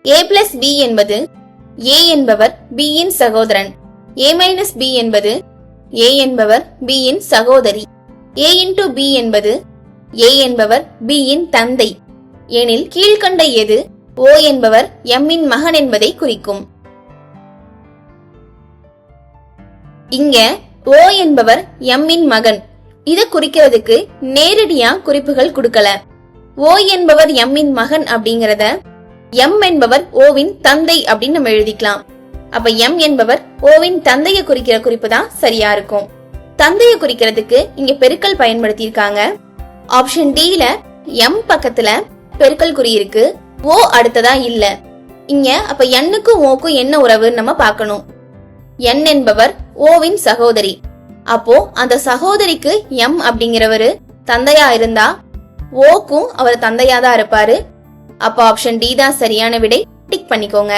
a plus b என்பது a என்பவர் b இன் சகோதரன். a மைனஸ் b என்பது a என்பவர் b இன் சகோதரி. a இன்டு b என்பது a என்பவர் b இன் தந்தை. எனில் கீழ்கண்ட எது o என்பவர் m இன் மகன் என்பதை குறிக்கும்? இங்க o என்பவர் m இன் மகன். இத குறிக்கிறதுக்கு நேரடியா குறிப்புகள் கொடுக்கல. o என்பவர் m இன் மகன் அப்படிங்கறத m என்பவர் o வின் தந்தை அப்படின்னு நம்ம எழுதிக்கலாம். அப்ப m என்பவர் o வின் தந்தையை குறிக்கிற குறிப்பு தான் சரியா இருக்கும். தந்தையை குறிக்கிறதுக்கு இங்க பெருக்கல் பயன்படுத்தியிருக்காங்க. ஆப்ஷன் D-ல m பக்கத்துல பெருக்கல் குறி இருக்கு, o அடுத்ததா இல்ல. இங்க அப்ப n-க்கும் o-க்கும் என்ன உறவுன்னு நம்ம பார்க்கணும். n என்பவர் o வின் சகோதரி. அப்போ அந்த சகோதரிக்கு m அப்படிங்கிறவரு தந்தையா இருந்தா o-க்கும் அவர் தந்தையா தான் இருப்பாரு. அப்போ ஆப்ஷன் D தான் சரியான விடை. டிக் பண்ணிக்கோங்க.